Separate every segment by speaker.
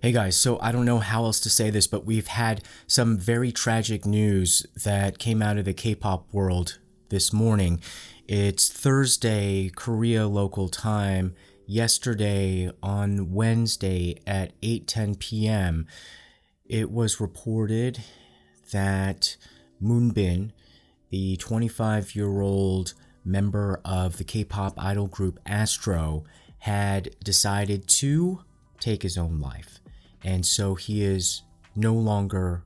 Speaker 1: Hey guys, so I don't know how else to say this, but we've had some very tragic news that came out of the K-pop world this morning. It's Thursday, Korea local time, yesterday on Wednesday at 8:10 p.m. It was reported that Moonbin, the 25-year-old member of the K-pop idol group Astro, had decided to take his own life. And so he is no longer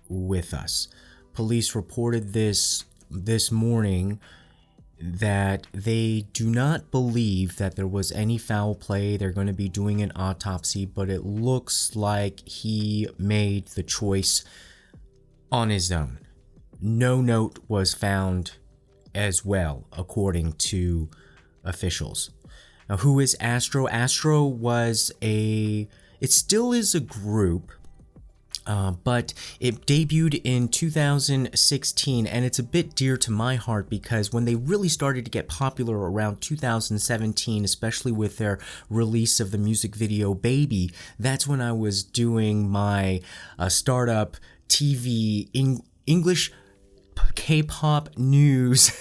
Speaker 1: with us. Police reported this morning that they do not believe that there was any foul play. They're going to be doing an autopsy, but it looks like he made the choice on his own. No note was found as well, according to officials. Now, who is Astro? Astro was it still is a group, but it debuted in 2016, and it's a bit dear to my heart because when they really started to get popular around 2017, especially with their release of the music video Baby, that's when I was doing my startup TV English K-pop news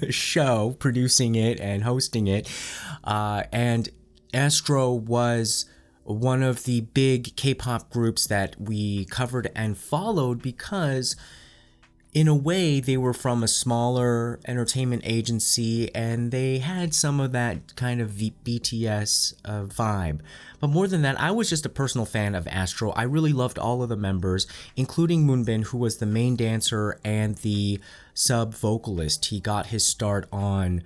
Speaker 1: show, producing it and hosting it, and Astro was one of the big K-pop groups that we covered and followed because in a way they were from a smaller entertainment agency and they had some of that kind of BTS vibe. But more than that, I was just a personal fan of Astro. I really loved all of the members, including Moonbin, who was the main dancer and the sub vocalist. He got his start on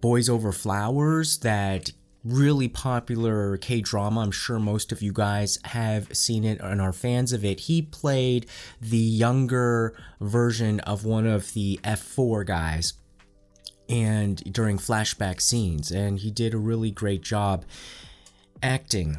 Speaker 1: Boys Over Flowers, that really popular K-drama. I'm sure most of you guys have seen it and are fans of it. He played the younger version of one of the F4 guys and during flashback scenes, and he did a really great job acting.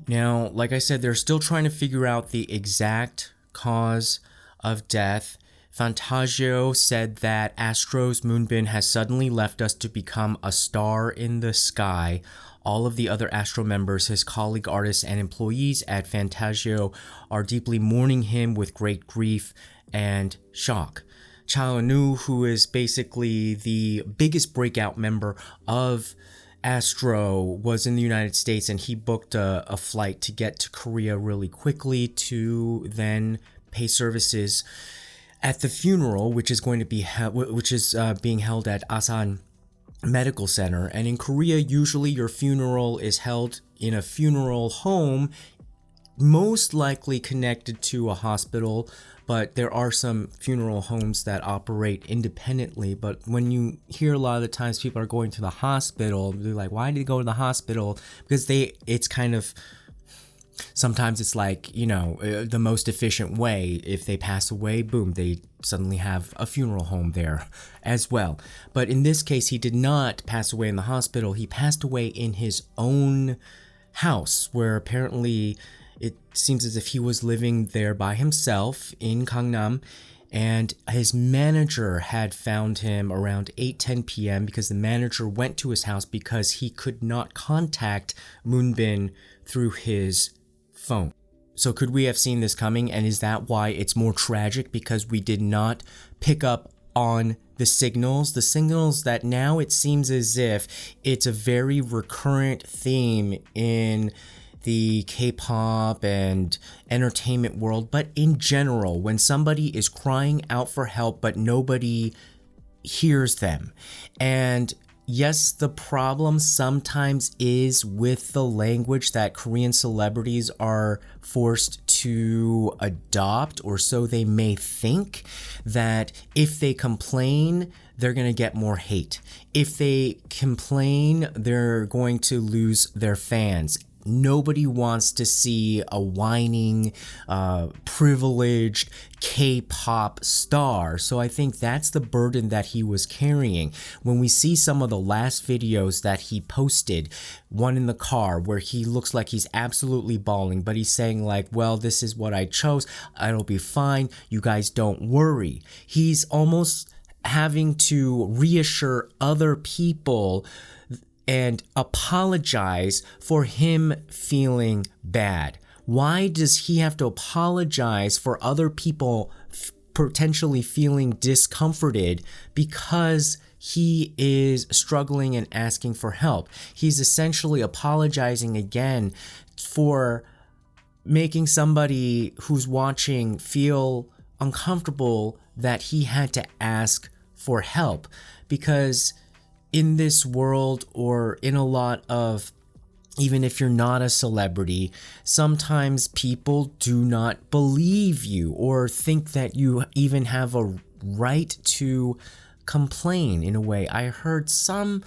Speaker 1: Now, like I said, they're still trying to figure out the exact cause of death. Fantasio said that Astro's Moonbin has suddenly left us to become a star in the sky. All of the other Astro members, his colleague artists and employees at Fantasio, are deeply mourning him with great grief and shock. Chaonu, who is basically the biggest breakout member of Astro, was in the United States and he booked a flight to get to Korea really quickly to then pay services at the funeral, which is going to be being held at Asan Medical Center. And in Korea, usually your funeral is held in a funeral home, most likely connected to a hospital, but there are some funeral homes that operate independently. But when you hear a lot of the times people are going to the hospital, they're like, why did they go to the hospital? Because it's kind of, sometimes it's like, the most efficient way. If they pass away, boom, they suddenly have a funeral home there as well. But in this case, he did not pass away in the hospital. He passed away in his own house, where apparently it seems as if he was living there by himself in Gangnam. And his manager had found him around 8:10 p.m. because the manager went to his house because he could not contact Moonbin through his phone. So could we have seen this coming? And is that why it's more tragic? Because we did not pick up on the signals that now it seems as if it's a very recurrent theme in the K-pop and entertainment world, but in general, when somebody is crying out for help but nobody hears them. And yes, the problem sometimes is with the language that Korean celebrities are forced to adopt, or so they may think, that if they complain, they're going to get more hate. If they complain, they're going to lose their fans. Nobody wants to see a whining, privileged K-pop star. So I think that's the burden that he was carrying. When we see some of the last videos that he posted, one in the car where he looks like he's absolutely bawling, but he's saying like, well, this is what I chose. It'll be fine. You guys don't worry. He's almost having to reassure other people and apologize for him feeling bad? Why does he have to apologize for other people potentially feeling discomforted because he is struggling and asking for help? He's essentially apologizing again for making somebody who's watching feel uncomfortable that he had to ask for help, because in this world, or in a lot of, even if you're not a celebrity, sometimes people do not believe you or think that you even have a right to complain in a way. I heard some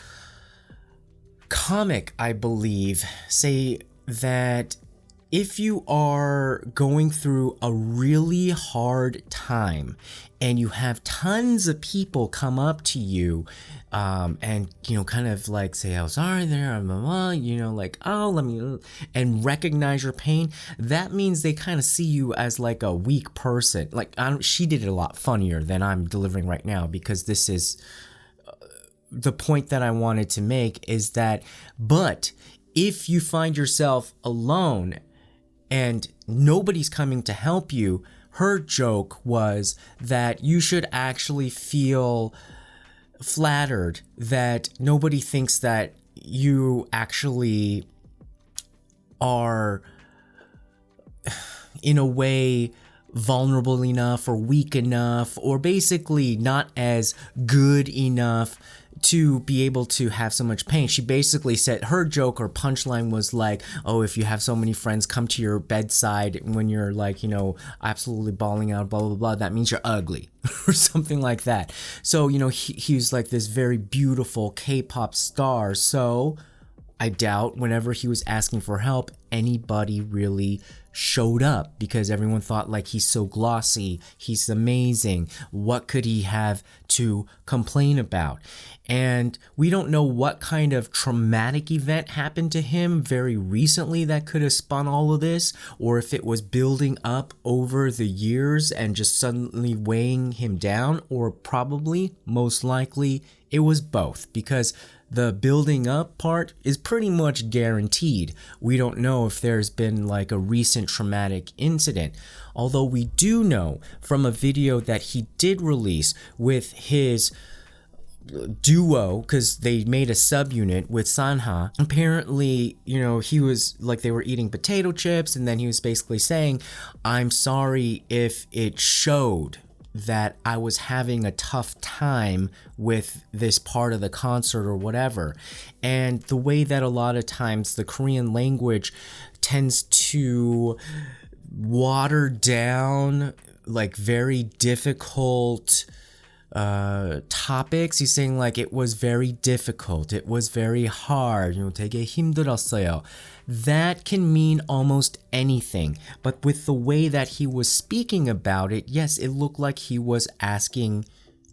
Speaker 1: comic, I believe, say that if you are going through a really hard time and you have tons of people come up to you and, you know, kind of like say, oh, sorry there, you know, like, oh, let me, and recognize your pain, that means they kind of see you as like a weak person. Like, she did it a lot funnier than I'm delivering right now, because this is the point that I wanted to make, is that, but if you find yourself alone and nobody's coming to help you, her joke was that you should actually feel flattered that nobody thinks that you actually are, in a way, vulnerable enough or weak enough, or basically not as good enough to be able to have so much pain. She basically said, her joke or punchline was like, oh, if you have so many friends come to your bedside when you're like, you know, absolutely bawling out, blah, blah, blah, that means you're ugly or something like that. So, you know, he's like this very beautiful K-pop star. So I doubt whenever he was asking for help, anybody really showed up, because everyone thought like, he's so glossy, he's amazing, what could he have to complain about? And we don't know what kind of traumatic event happened to him very recently that could have spun all of this, or if it was building up over the years and just suddenly weighing him down, or probably, most likely, it was both, because the building up part is pretty much guaranteed. We don't know if there's been like a recent traumatic incident, although we do know from a video that he did release with his duo, because they made a subunit with Sanha. Apparently, you know, he was like, they were eating potato chips, and then he was basically saying, I'm sorry if it showed that I was having a tough time with this part of the concert or whatever. And the way that a lot of times the Korean language tends to water down like very difficult topics. He's saying like, it was very difficult, it was very hard, you know, 되게 힘들었어요. That can mean almost anything, but with the way that he was speaking about it, yes, it looked like he was asking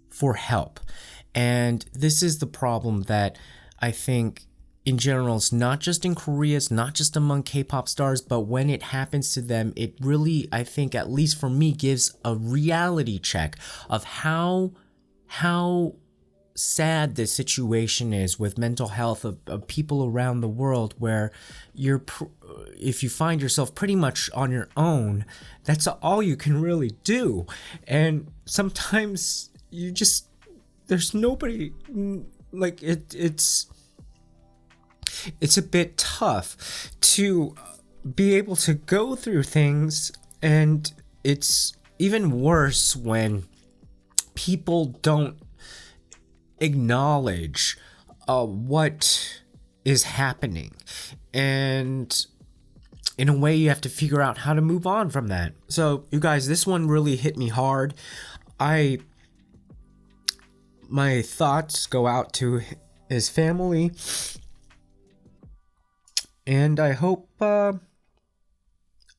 Speaker 1: for help. And this is the problem that I think in general, it's not just in Korea, it's not just among K-pop stars, but when it happens to them, it really, I think, at least for me, gives a reality check of how sad this situation is with mental health of people around the world, where if you find yourself pretty much on your own, that's all you can really do. And sometimes you just, there's nobody, like it's a bit tough to be able to go through things, and it's even worse when people don't acknowledge what is happening, and in a way you have to figure out how to move on from that. So you guys, this one really hit me hard. My thoughts go out to his family, and I hope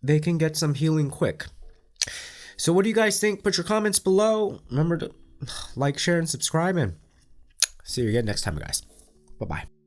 Speaker 1: they can get some healing quick. So what do you guys think? Put your comments below. Remember to like, share, and subscribe, and see you again next time, guys. Bye-bye.